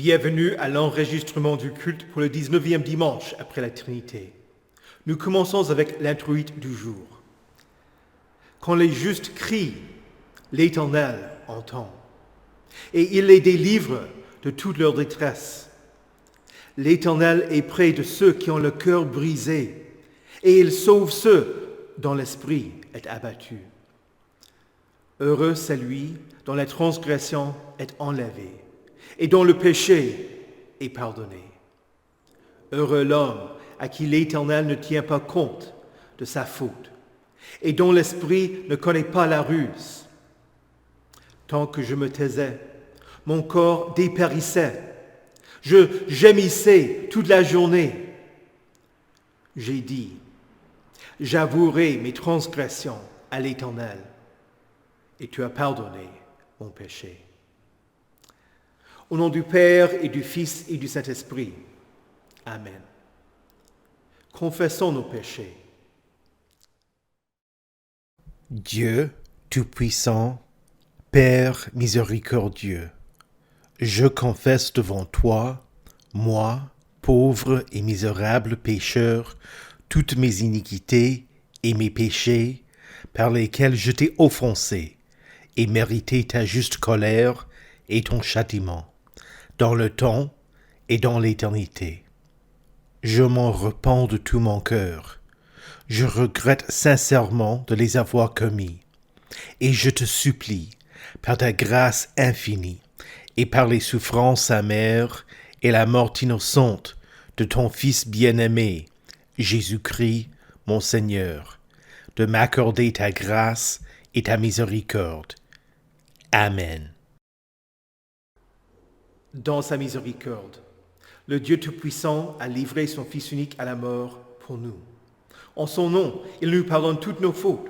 Bienvenue à l'enregistrement du culte pour le 19e dimanche après la Trinité. Nous commençons avec l'introïte du jour. Quand les justes crient, l'Éternel entend, et il les délivre de toute leur détresse. L'Éternel est près de ceux qui ont le cœur brisé, et il sauve ceux dont l'esprit est abattu. Heureux celui dont la transgression est enlevée, et dont le péché est pardonné. Heureux l'homme à qui l'Éternel ne tient pas compte de sa faute, et dont l'esprit ne connaît pas la ruse. Tant que je me taisais, mon corps dépérissait. Je gémissais toute la journée. J'ai dit, j'avouerai mes transgressions à l'Éternel, et tu as pardonné mon péché. Au nom du Père et du Fils et du Saint-Esprit. Amen. Confessons nos péchés. Dieu Tout-Puissant, Père miséricordieux, je confesse devant toi, moi, pauvre et misérable pécheur, toutes mes iniquités et mes péchés par lesquels je t'ai offensé et mérité ta juste colère et ton châtiment, dans le temps et dans l'éternité. Je m'en repens de tout mon cœur. Je regrette sincèrement de les avoir commis, et je te supplie, par ta grâce infinie, et par les souffrances amères et la mort innocente de ton Fils bien-aimé, Jésus-Christ, mon Seigneur, de m'accorder ta grâce et ta miséricorde. Amen. Dans sa miséricorde, le Dieu Tout-Puissant a livré son Fils unique à la mort pour nous. En son nom, il nous pardonne toutes nos fautes.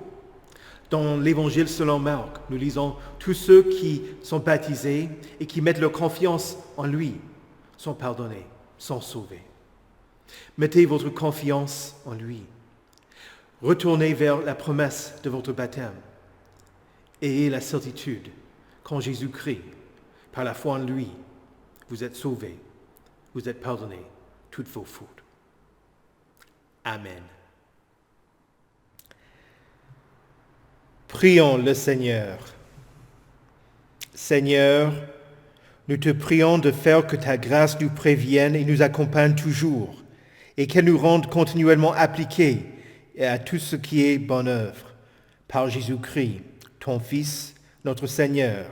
Dans l'Évangile selon Marc, nous lisons « Tous ceux qui sont baptisés et qui mettent leur confiance en lui sont pardonnés, sont sauvés. » Mettez votre confiance en lui. Retournez vers la promesse de votre baptême. Ayez la certitude qu'en Jésus-Christ, par la foi en lui, vous êtes sauvés, vous êtes pardonnés toutes vos fautes. Amen. Prions le Seigneur. Seigneur, nous te prions de faire que ta grâce nous prévienne et nous accompagne toujours, et qu'elle nous rende continuellement appliqués à tout ce qui est bonne œuvre, par Jésus-Christ, ton Fils, notre Seigneur,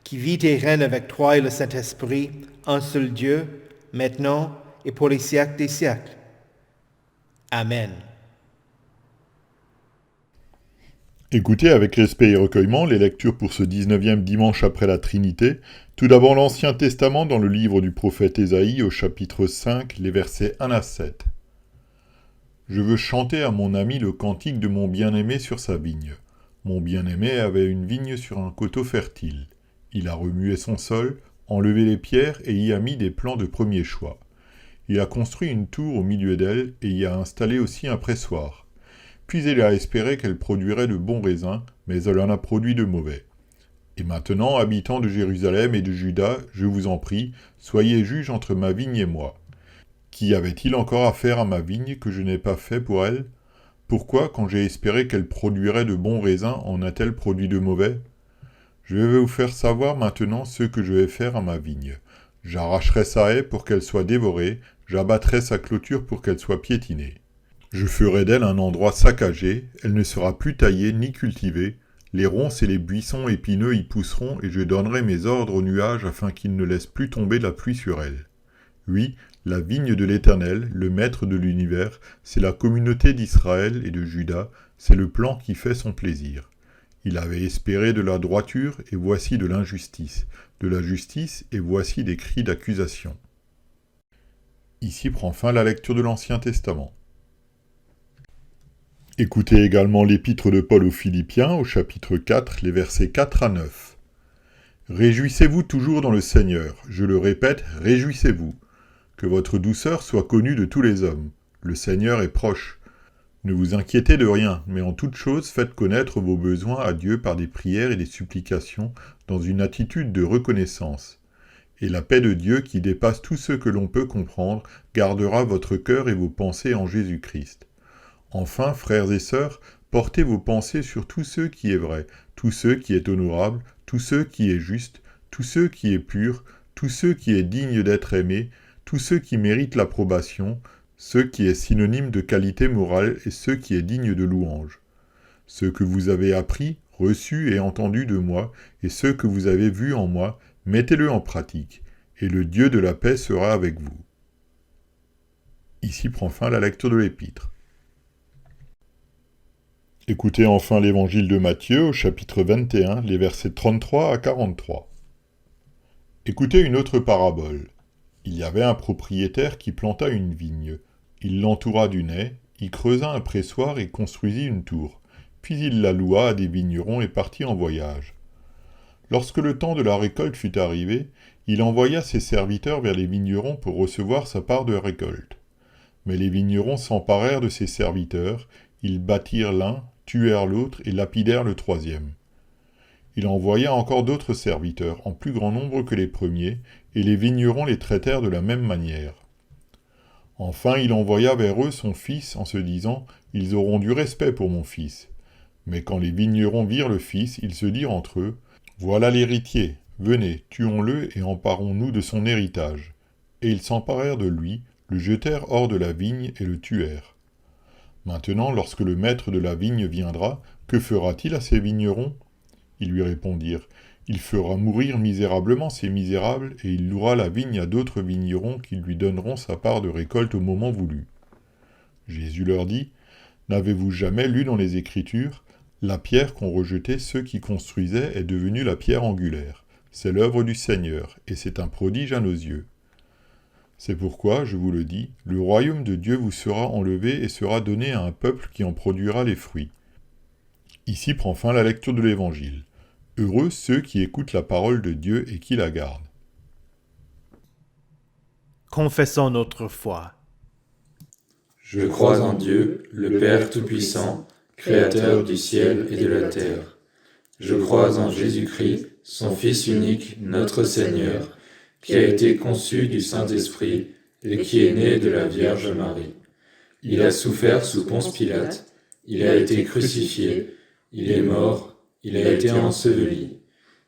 qui vit et règne avec toi et le Saint-Esprit, un seul Dieu, maintenant et pour les siècles des siècles. Amen. Écoutez avec respect et recueillement les lectures pour ce 19e dimanche après la Trinité. Tout d'abord l'Ancien Testament dans le livre du prophète Ésaïe au chapitre 5, les versets 1 à 7. Je veux chanter à mon ami le cantique de mon bien-aimé sur sa vigne. Mon bien-aimé avait une vigne sur un coteau fertile. Il a remué son sol, enlevé les pierres et y a mis des plants de premier choix. Il a construit une tour au milieu d'elle et y a installé aussi un pressoir. Puis il a espéré qu'elle produirait de bons raisins, mais elle en a produit de mauvais. Et maintenant, habitants de Jérusalem et de Juda, je vous en prie, soyez juges entre ma vigne et moi. Qu'y avait-il encore à faire à ma vigne que je n'ai pas fait pour elle ? Pourquoi, quand j'ai espéré qu'elle produirait de bons raisins, en a-t-elle produit de mauvais ? Je vais vous faire savoir maintenant ce que je vais faire à ma vigne. J'arracherai sa haie pour qu'elle soit dévorée, j'abattrai sa clôture pour qu'elle soit piétinée. Je ferai d'elle un endroit saccagé, elle ne sera plus taillée ni cultivée, les ronces et les buissons épineux y pousseront et je donnerai mes ordres aux nuages afin qu'ils ne laissent plus tomber la pluie sur elle. Oui, la vigne de l'Éternel, le maître de l'univers, c'est la communauté d'Israël et de Juda, c'est le plan qui fait son plaisir. Il avait espéré de la droiture, et voici de l'injustice, de la justice, et voici des cris d'accusation. Ici prend fin la lecture de l'Ancien Testament. Écoutez également l'épître de Paul aux Philippiens, au chapitre 4, les versets 4 à 9. Réjouissez-vous toujours dans le Seigneur, je le répète, réjouissez-vous. Que votre douceur soit connue de tous les hommes. Le Seigneur est proche. Ne vous inquiétez de rien, mais en toute chose faites connaître vos besoins à Dieu par des prières et des supplications dans une attitude de reconnaissance. Et la paix de Dieu, qui dépasse tout ce que l'on peut comprendre, gardera votre cœur et vos pensées en Jésus-Christ. Enfin, frères et sœurs, portez vos pensées sur tout ce qui est vrai, tout ce qui est honorable, tout ce qui est juste, tout ce qui est pur, tout ce qui est digne d'être aimé, tout ce qui mérite l'approbation, ce qui est synonyme de qualité morale et ce qui est digne de louange. Ce que vous avez appris, reçu et entendu de moi, et ce que vous avez vu en moi, mettez-le en pratique, et le Dieu de la paix sera avec vous. Ici prend fin la lecture de l'Épître. Écoutez enfin l'Évangile de Matthieu au chapitre 21, les versets 33 à 43. Écoutez une autre parabole. Il y avait un propriétaire qui planta une vigne. Il l'entoura d'une haie, y creusa un pressoir et construisit une tour. Puis il la loua à des vignerons et partit en voyage. Lorsque le temps de la récolte fut arrivé, il envoya ses serviteurs vers les vignerons pour recevoir sa part de récolte. Mais les vignerons s'emparèrent de ses serviteurs, ils battirent l'un, tuèrent l'autre et lapidèrent le troisième. Il envoya encore d'autres serviteurs, en plus grand nombre que les premiers, et les vignerons les traitèrent de la même manière. Enfin il envoya vers eux son fils en se disant « Ils auront du respect pour mon fils ». Mais quand les vignerons virent le fils, ils se dirent entre eux « Voilà l'héritier, venez, tuons-le et emparons-nous de son héritage. » Et ils s'emparèrent de lui, le jetèrent hors de la vigne et le tuèrent. Maintenant, lorsque le maître de la vigne viendra, que fera-t-il à ces vignerons ? Ils lui répondirent « Il fera mourir misérablement ces misérables, et il louera la vigne à d'autres vignerons qui lui donneront sa part de récolte au moment voulu. » Jésus leur dit « N'avez-vous jamais lu dans les Écritures ? La pierre qu'ont rejetée ceux qui construisaient est devenue la pierre angulaire. C'est l'œuvre du Seigneur, et c'est un prodige à nos yeux. C'est pourquoi, je vous le dis, le royaume de Dieu vous sera enlevé et sera donné à un peuple qui en produira les fruits. » Ici prend fin la lecture de l'Évangile. Heureux ceux qui écoutent la parole de Dieu et qui la gardent. Confessons notre foi. Je crois en Dieu, le Père Tout-Puissant, Créateur du ciel et de la terre. Je crois en Jésus-Christ, son Fils unique, notre Seigneur, qui a été conçu du Saint-Esprit et qui est né de la Vierge Marie. Il a souffert sous Ponce Pilate, il a été crucifié, il est mort, il a été enseveli,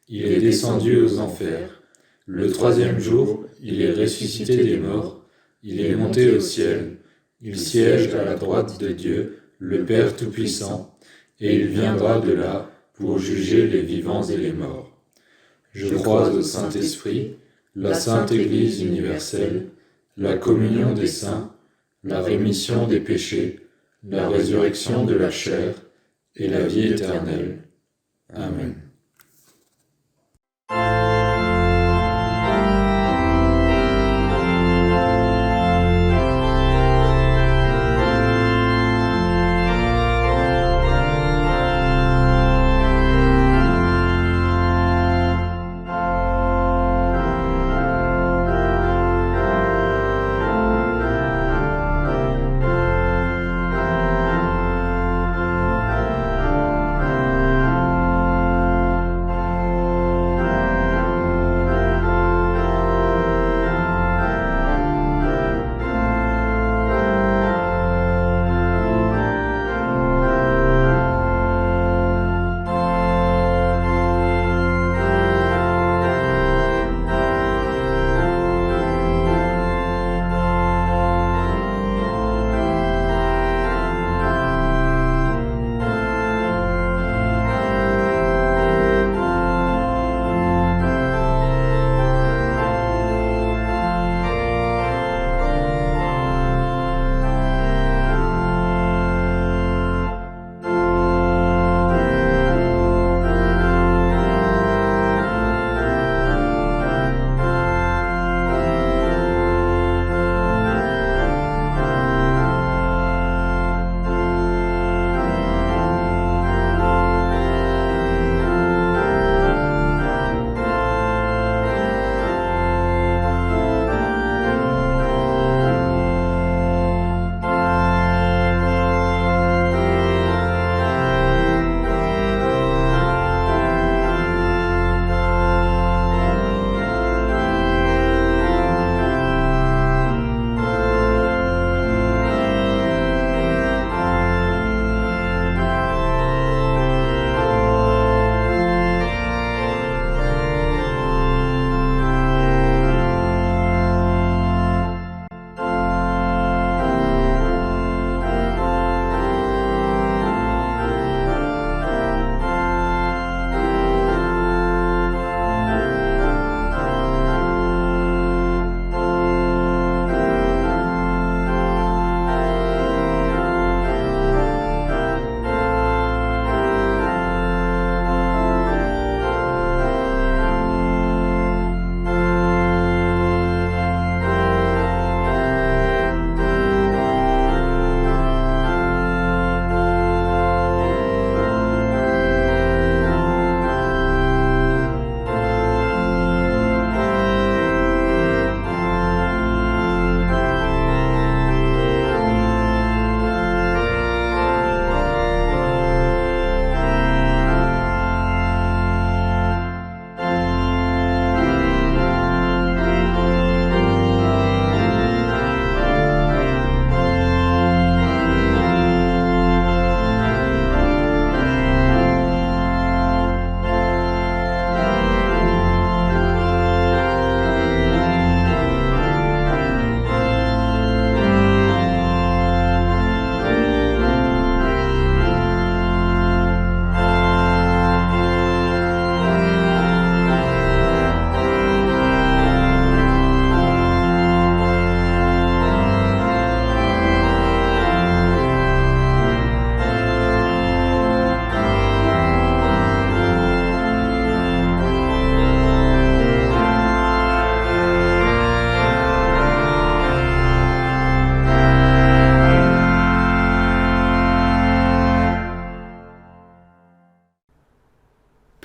il est descendu aux enfers. Le troisième jour, il est ressuscité des morts, il est monté au ciel, il siège à la droite de Dieu, le Père Tout-Puissant, et il viendra de là pour juger les vivants et les morts. Je crois au Saint-Esprit, la Sainte Église universelle, la communion des saints, la rémission des péchés, la résurrection de la chair et la vie éternelle. Amen.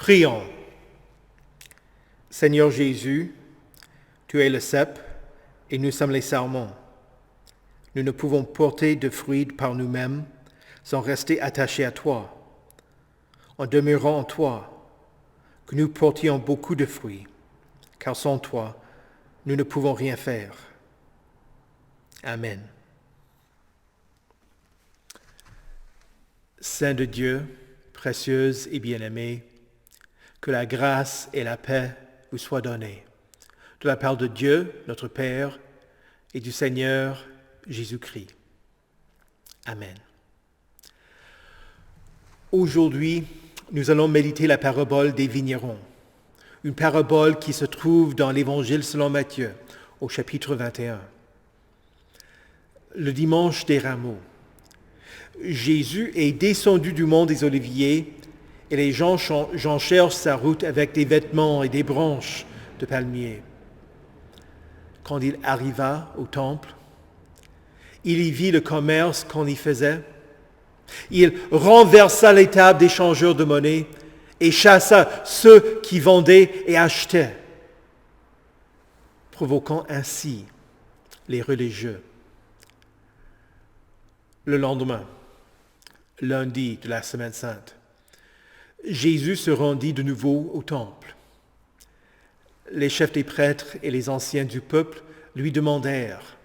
Prions. Seigneur Jésus, tu es le cep et nous sommes les sarments. Nous ne pouvons porter de fruits par nous-mêmes sans rester attachés à toi. En demeurant en toi, que nous portions beaucoup de fruits, car sans toi, nous ne pouvons rien faire. Amen. Saint de Dieu, précieuse et bien-aimée, que la grâce et la paix vous soient données, de la part de Dieu, notre Père, et du Seigneur Jésus-Christ. Amen. Aujourd'hui, nous allons méditer la parabole des vignerons, une parabole qui se trouve dans l'Évangile selon Matthieu, au chapitre 21. Le dimanche des rameaux, Jésus est descendu du mont des Oliviers et les gens jonchèrent sa route avec des vêtements et des branches de palmier. Quand il arriva au temple, il y vit le commerce qu'on y faisait. Il renversa les tables des changeurs de monnaie et chassa ceux qui vendaient et achetaient, provoquant ainsi les religieux. Le lendemain, lundi de la Semaine Sainte, Jésus se rendit de nouveau au temple. Les chefs des prêtres et les anciens du peuple lui demandèrent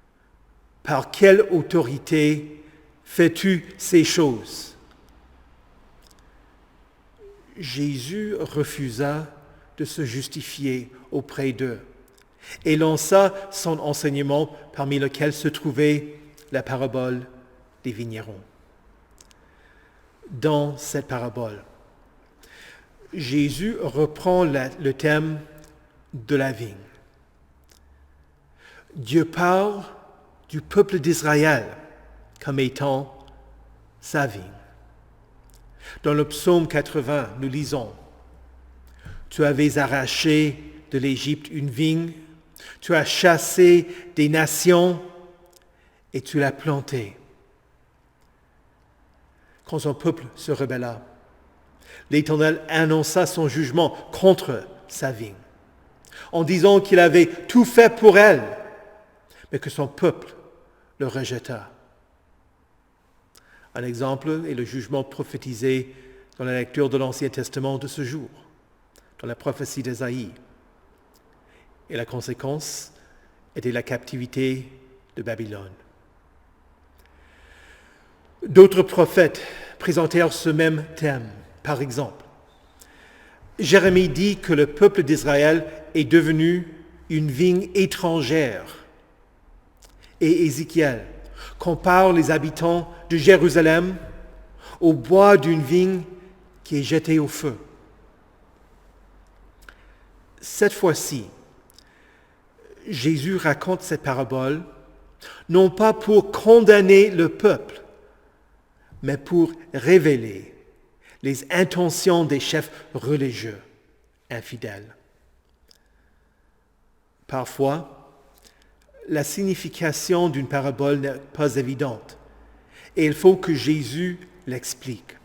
« Par quelle autorité fais-tu ces choses ?» Jésus refusa de se justifier auprès d'eux et lança son enseignement parmi lequel se trouvait la parabole des vignerons. Dans cette parabole, Jésus reprend le thème de la vigne. Dieu parle du peuple d'Israël comme étant sa vigne. Dans le psaume 80, nous lisons « Tu avais arraché de l'Égypte une vigne, tu as chassé des nations et tu l'as plantée. » Quand son peuple se rebella, l'Éternel annonça son jugement contre sa vigne, en disant qu'il avait tout fait pour elle, mais que son peuple le rejeta. Un exemple est le jugement prophétisé dans la lecture de l'Ancien Testament de ce jour, dans la prophétie d'Ésaïe. Et la conséquence était la captivité de Babylone. D'autres prophètes présentèrent ce même thème. Par exemple, Jérémie dit que le peuple d'Israël est devenu une vigne étrangère. Et Ézéchiel compare les habitants de Jérusalem au bois d'une vigne qui est jetée au feu. Cette fois-ci, Jésus raconte cette parabole non pas pour condamner le peuple, mais pour révéler les intentions des chefs religieux infidèles. Parfois, la signification d'une parabole n'est pas évidente et il faut que Jésus l'explique.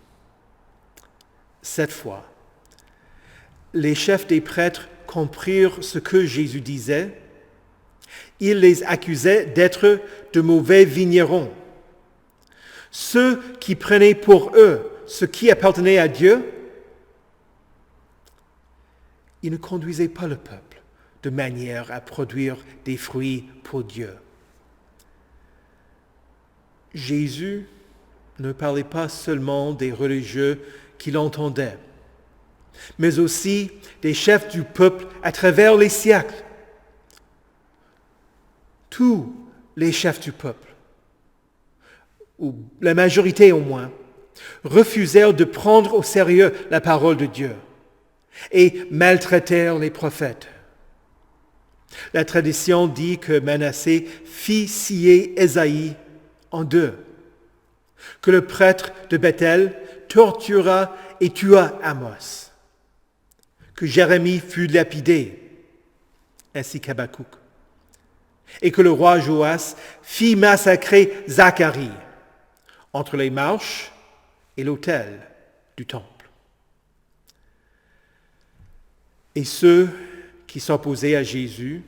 Cette fois, les chefs des prêtres comprirent ce que Jésus disait. Ils les accusaient d'être de mauvais vignerons, ceux qui prenaient pour eux ce qui appartenait à Dieu. Ils ne conduisaient pas le peuple de manière à produire des fruits pour Dieu. Jésus ne parlait pas seulement des religieux qui l'entendaient, mais aussi des chefs du peuple à travers les siècles. Tous les chefs du peuple, ou la majorité au moins, refusèrent de prendre au sérieux la parole de Dieu et maltraitèrent les prophètes. La tradition dit que Manassé fit scier Ésaïe en deux, que le prêtre de Bethel tortura et tua Amos, que Jérémie fut lapidé, ainsi qu'Habakkuk, et que le roi Joas fit massacrer Zacharie entre les marches et l'autel du temple. Et ceux qui s'opposaient à Jésus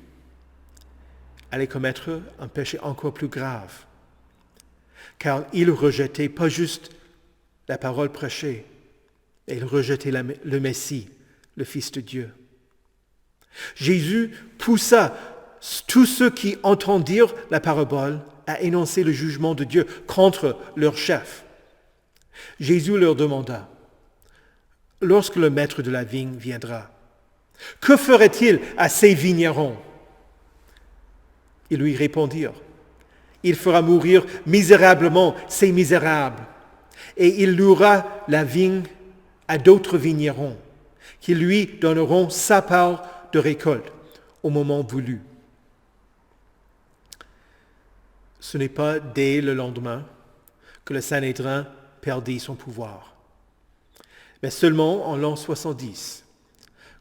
allaient commettre un péché encore plus grave, car ils rejetaient pas juste la parole prêchée, et ils rejetaient le Messie, le Fils de Dieu. Jésus poussa tous ceux qui entendirent la parabole à énoncer le jugement de Dieu contre leur chef. Jésus leur demanda, « Lorsque le maître de la vigne viendra, que ferait-il à ces vignerons ?» Ils lui répondirent, « Il fera mourir misérablement ces misérables, et il louera la vigne à d'autres vignerons, qui lui donneront sa part de récolte au moment voulu. » Ce n'est pas dès le lendemain que le Sanhédrin perdit son pouvoir, mais seulement en l'an 70,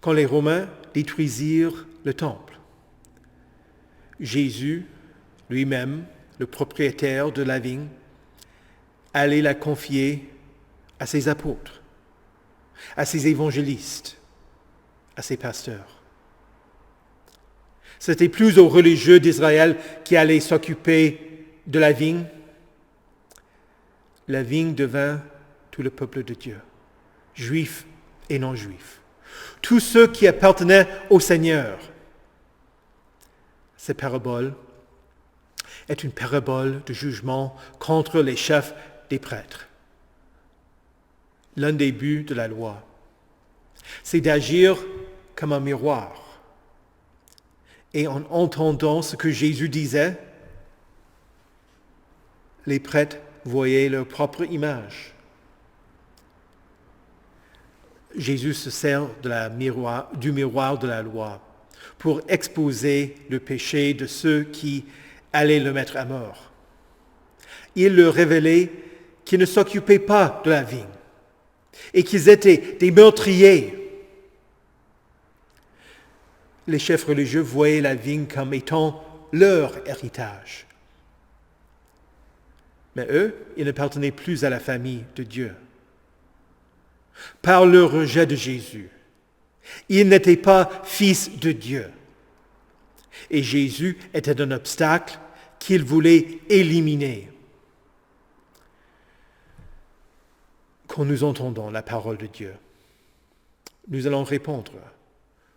quand les Romains détruisirent le temple. Jésus, lui-même, le propriétaire de la vigne, allait la confier à ses apôtres, à ses évangélistes, à ses pasteurs. C'était plus aux religieux d'Israël qui allaient s'occuper de la vigne. La vigne devint tout le peuple de Dieu, juifs et non-juifs, tous ceux qui appartenaient au Seigneur. Cette parabole est une parabole de jugement contre les chefs des prêtres. L'un des buts de la loi, c'est d'agir comme un miroir. Et en entendant ce que Jésus disait, les prêtres voyaient leur propre image. Jésus se sert du miroir de la loi pour exposer le péché de ceux qui allaient le mettre à mort. Il leur révélait qu'ils ne s'occupaient pas de la vigne et qu'ils étaient des meurtriers. Les chefs religieux voyaient la vigne comme étant leur héritage. Mais eux, ils n'appartenaient plus à la famille de Dieu. Par leur rejet de Jésus, ils n'étaient pas fils de Dieu. Et Jésus était un obstacle qu'il voulait éliminer. Quand nous entendons la parole de Dieu, nous allons répondre,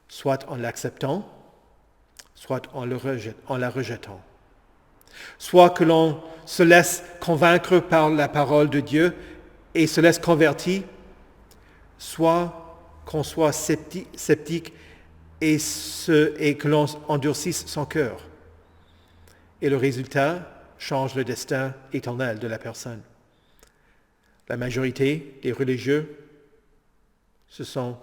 soit en l'acceptant, soit en la rejetant. Soit que l'on se laisse convaincre par la parole de Dieu et se laisse convertir, soit qu'on soit sceptique et que l'on endurcisse son cœur. Et le résultat change le destin éternel de la personne. La majorité des religieux se sont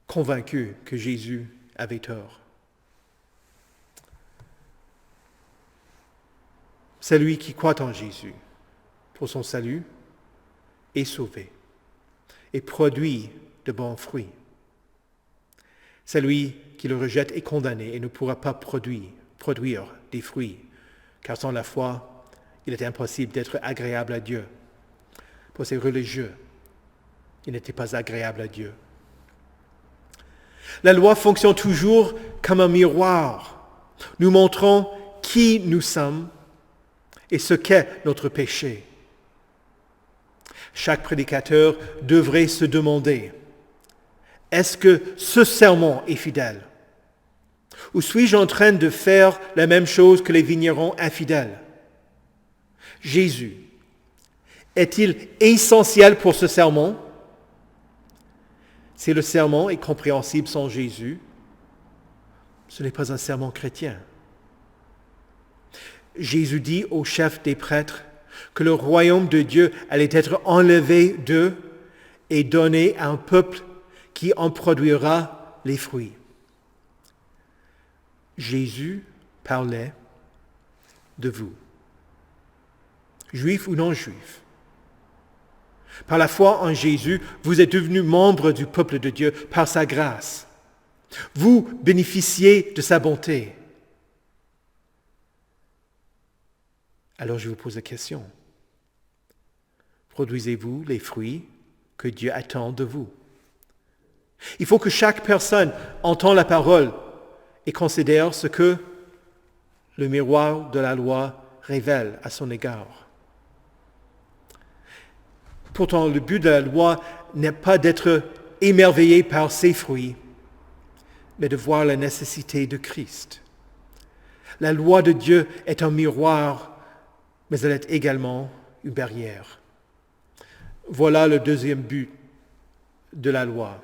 convaincus que Jésus avait tort. Celui qui croit en Jésus pour son salut est sauvé et produit de bons fruits. Celui qui le rejette est condamné et ne pourra pas produire des fruits, car sans la foi, il est impossible d'être agréable à Dieu. Pour ces religieux, il n'était pas agréable à Dieu. La loi fonctionne toujours comme un miroir, nous montrant qui nous sommes et ce qu'est notre péché. Chaque prédicateur devrait se demander, est-ce que ce sermon est fidèle? Ou suis-je en train de faire la même chose que les vignerons infidèles? Jésus, est-il essentiel pour ce sermon? Si le sermon est compréhensible sans Jésus, ce n'est pas un sermon chrétien. Jésus dit au chef des prêtres que le royaume de Dieu allait être enlevé d'eux et donné à un peuple qui en produira les fruits. Jésus parlait de vous, juifs ou non juifs. Par la foi en Jésus, vous êtes devenus membres du peuple de Dieu par sa grâce. Vous bénéficiez de sa bonté. Alors je vous pose la question. Produisez-vous les fruits que Dieu attend de vous? Il faut que chaque personne entende la parole et considère ce que le miroir de la loi révèle à son égard. Pourtant, le but de la loi n'est pas d'être émerveillé par ses fruits, mais de voir la nécessité de Christ. La loi de Dieu est un miroir, mais elle est également une barrière. Voilà le deuxième but de la loi.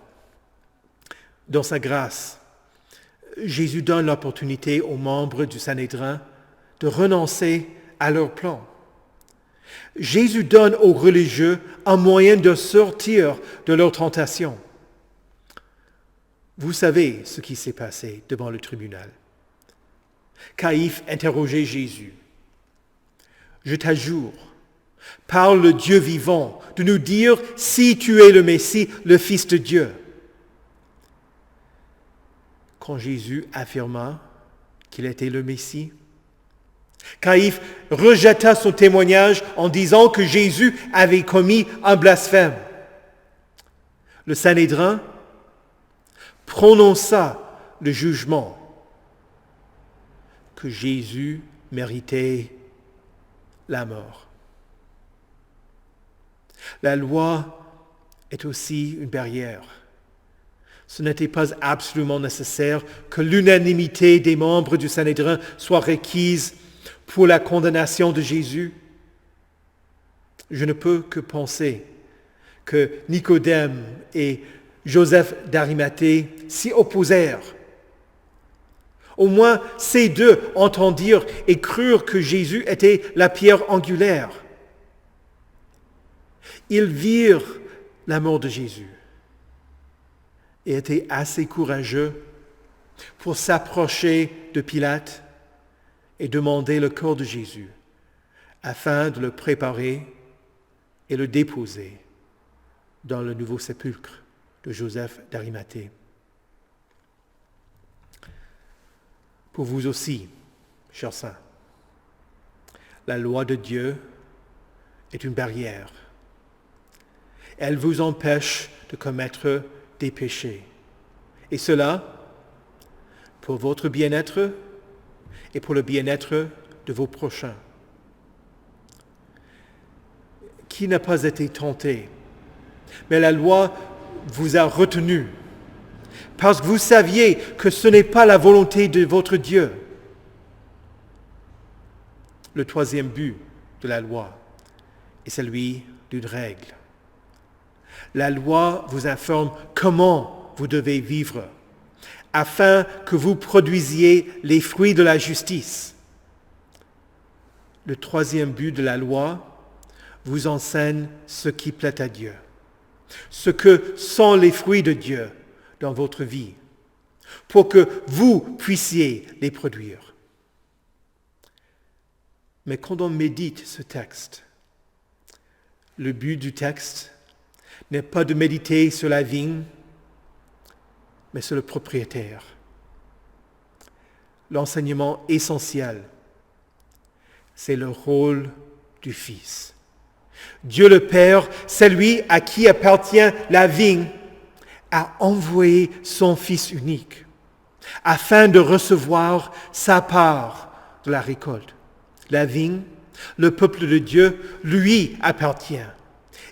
Dans sa grâce, Jésus donne l'opportunité aux membres du Sanhédrin de renoncer à leur plan. Jésus donne aux religieux un moyen de sortir de leur tentation. Vous savez ce qui s'est passé devant le tribunal. Caïphe interrogeait Jésus. « Je t'adjure, par le Dieu vivant, de nous dire si tu es le Messie, le Fils de Dieu. » Quand Jésus affirma qu'il était le Messie, Caïphe rejeta son témoignage en disant que Jésus avait commis un blasphème. Le Sanhédrin prononça le jugement que Jésus méritait la mort. La loi est aussi une barrière. Ce n'était pas absolument nécessaire que l'unanimité des membres du Sanhédrin soit requise pour la condamnation de Jésus. Je ne peux que penser que Nicodème et Joseph d'Arimathée s'y opposèrent. Au moins, ces deux entendirent et crurent que Jésus était la pierre angulaire. Ils virent la mort de Jésus et étaient assez courageux pour s'approcher de Pilate et demander le corps de Jésus afin de le préparer et le déposer dans le nouveau sépulcre de Joseph d'Arimathée. Pour vous aussi, chers saints, la loi de Dieu est une barrière. Elle vous empêche de commettre des péchés. Et cela, pour votre bien-être et pour le bien-être de vos prochains. Qui n'a pas été tenté? Mais la loi vous a retenu parce que vous saviez que ce n'est pas la volonté de votre Dieu. Le troisième but de la loi est celui d'une règle. La loi vous informe comment vous devez vivre afin que vous produisiez les fruits de la justice. Le troisième but de la loi vous enseigne ce qui plaît à Dieu, ce que sont les fruits de Dieu dans votre vie, pour que vous puissiez les produire. Mais quand on médite ce texte, le but du texte n'est pas de méditer sur la vigne, mais sur le propriétaire. L'enseignement essentiel, c'est le rôle du Fils. Dieu le Père, c'est lui à qui appartient la vigne, a envoyé son Fils unique afin de recevoir sa part de la récolte. La vigne, le peuple de Dieu, lui appartient.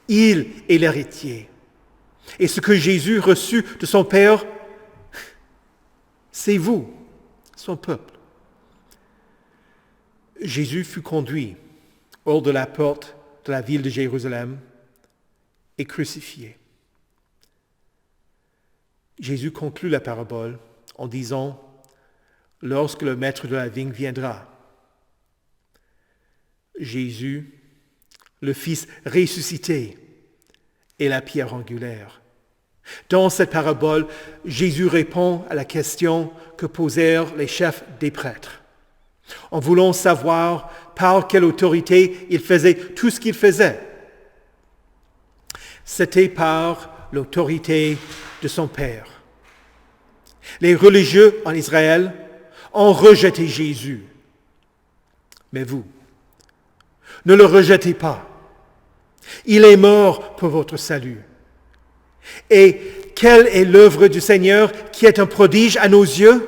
Il est l'héritier. Et ce que Jésus reçut de son Père, c'est vous, son peuple. Jésus fut conduit hors de la porte de la ville de Jérusalem et crucifié. Jésus conclut la parabole en disant « Lorsque le maître de la vigne viendra, Jésus, le Fils ressuscité, est la pierre angulaire. » Dans cette parabole, Jésus répond à la question que posèrent les chefs des prêtres, en voulant savoir par quelle autorité il faisait tout ce qu'il faisait. C'était par l'autorité de son Père. Les religieux en Israël ont rejeté Jésus. Mais vous, ne le rejetez pas. Il est mort pour votre salut. Et quelle est l'œuvre du Seigneur qui est un prodige à nos yeux?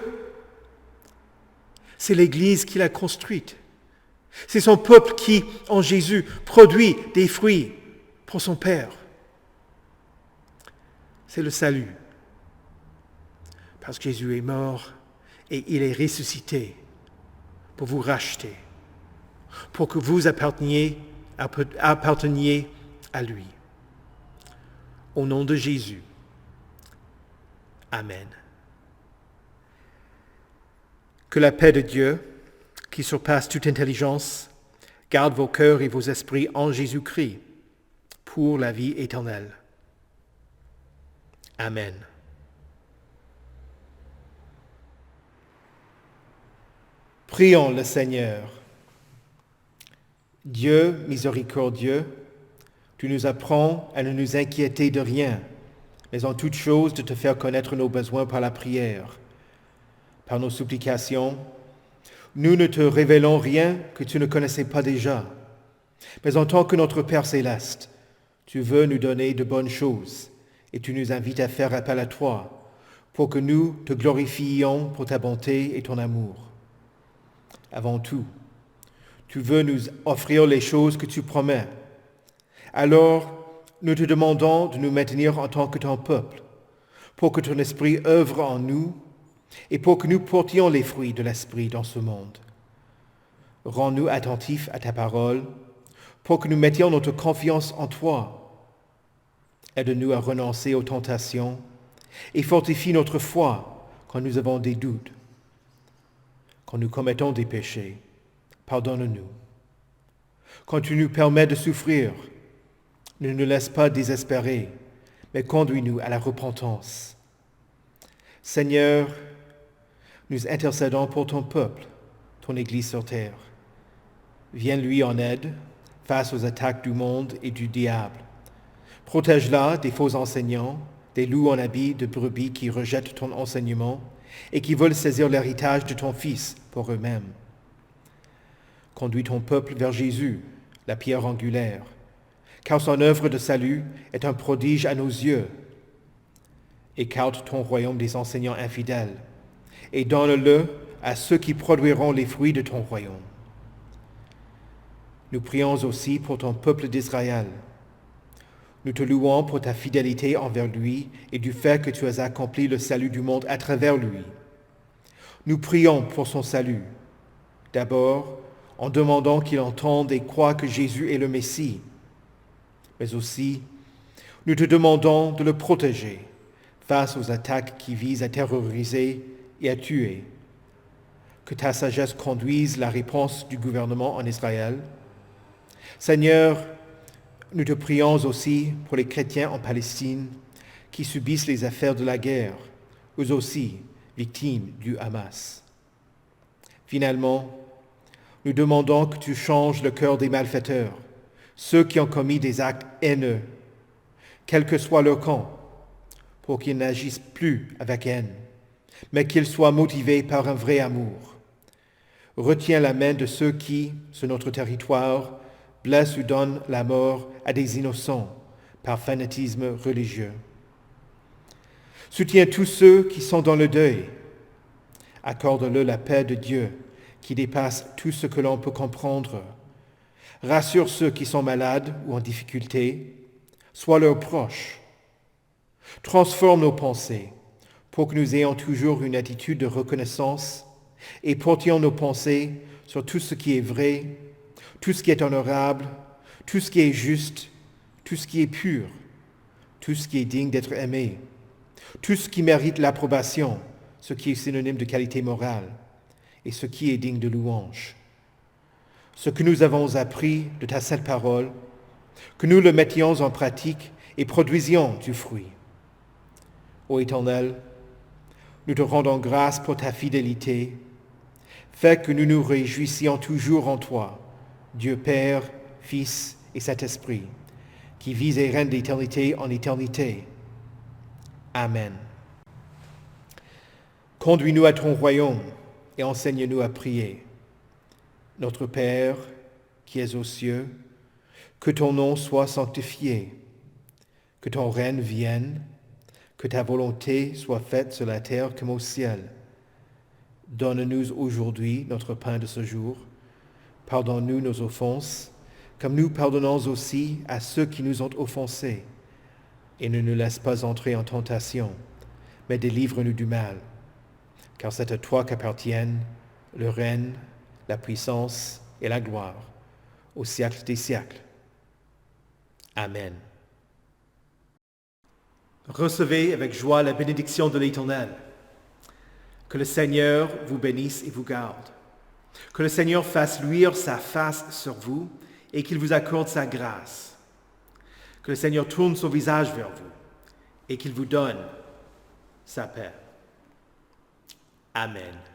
C'est l'Église qu'il a construite. C'est son peuple qui, en Jésus, produit des fruits pour son Père. C'est le salut. Parce que Jésus est mort et il est ressuscité pour vous racheter, pour que vous apparteniez à lui. Au nom de Jésus. Amen. Que la paix de Dieu, qui surpasse toute intelligence, garde vos cœurs et vos esprits en Jésus-Christ pour la vie éternelle. Amen. Prions le Seigneur. Dieu miséricordieux, tu nous apprends à ne nous inquiéter de rien, mais en toute chose de te faire connaître nos besoins par la prière. Par nos supplications, nous ne te révélons rien que tu ne connaissais pas déjà. Mais en tant que notre Père céleste, tu veux nous donner de bonnes choses et tu nous invites à faire appel à toi pour que nous te glorifions pour ta bonté et ton amour. Avant tout, tu veux nous offrir les choses que tu promets. Alors, nous te demandons de nous maintenir en tant que ton peuple, pour que ton esprit œuvre en nous et pour que nous portions les fruits de l'esprit dans ce monde. Rends-nous attentifs à ta parole, pour que nous mettions notre confiance en toi. Aide-nous à renoncer aux tentations et fortifie notre foi quand nous avons des doutes. Quand nous commettons des péchés, pardonne-nous. Quand tu nous permets de souffrir, ne nous laisse pas désespérer, mais conduis-nous à la repentance. Seigneur, nous intercédons pour ton peuple, ton Église sur terre. Viens-lui en aide face aux attaques du monde et du diable. Protège-la des faux enseignants, des loups en habit de brebis qui rejettent ton enseignement et qui veulent saisir l'héritage de ton Fils pour eux-mêmes. Conduis ton peuple vers Jésus, la pierre angulaire, car son œuvre de salut est un prodige à nos yeux. Écarte ton royaume des enseignants infidèles et donne-le à ceux qui produiront les fruits de ton royaume. Nous prions aussi pour ton peuple d'Israël. Nous te louons pour ta fidélité envers lui et du fait que tu as accompli le salut du monde à travers lui. Nous prions pour son salut. D'abord, en demandant qu'il entende et croie que Jésus est le Messie. Mais aussi, nous te demandons de le protéger face aux attaques qui visent à terroriser et à tuer. Que ta sagesse conduise la réponse du gouvernement en Israël. Seigneur, nous te prions aussi pour les chrétiens en Palestine qui subissent les affaires de la guerre, eux aussi victimes du Hamas. Finalement, nous demandons que tu changes le cœur des malfaiteurs, ceux qui ont commis des actes haineux, quel que soit leur camp, pour qu'ils n'agissent plus avec haine, mais qu'ils soient motivés par un vrai amour. Retiens la main de ceux qui, sur notre territoire, blessent ou donnent la mort à des innocents par fanatisme religieux. Soutiens tous ceux qui sont dans le deuil. Accorde-leur la paix de Dieu qui dépasse tout ce que l'on peut comprendre. Rassure ceux qui sont malades ou en difficulté. Sois leurs proches. Transforme nos pensées pour que nous ayons toujours une attitude de reconnaissance et portions nos pensées sur tout ce qui est vrai, tout ce qui est honorable, tout ce qui est juste, tout ce qui est pur, tout ce qui est digne d'être aimé, tout ce qui mérite l'approbation, ce qui est synonyme de qualité morale, et ce qui est digne de louange. Ce que nous avons appris de ta sainte parole, que nous le mettions en pratique et produisions du fruit. Ô Éternel, nous te rendons grâce pour ta fidélité. Fais que nous nous réjouissions toujours en toi, Dieu Père, Fils et Saint-Esprit, qui vis et règne d'éternité en éternité. Amen. Conduis-nous à ton royaume et enseigne-nous à prier. Notre Père, qui es aux cieux, que ton nom soit sanctifié, Que ton règne vienne, que ta volonté soit faite sur la terre comme au ciel. Donne-nous aujourd'hui notre pain de ce jour. Pardonne-nous nos offenses, comme nous pardonnons aussi à ceux qui nous ont offensés. Et ne nous laisse pas entrer en tentation, mais délivre-nous du mal. Car c'est à toi qu'appartiennent le règne, la puissance et la gloire, au siècle des siècles. Amen. Recevez avec joie la bénédiction de l'Éternel. Que le Seigneur vous bénisse et vous garde. Que le Seigneur fasse luire sa face sur vous et qu'il vous accorde sa grâce. Que le Seigneur tourne son visage vers vous et qu'il vous donne sa paix. Amen.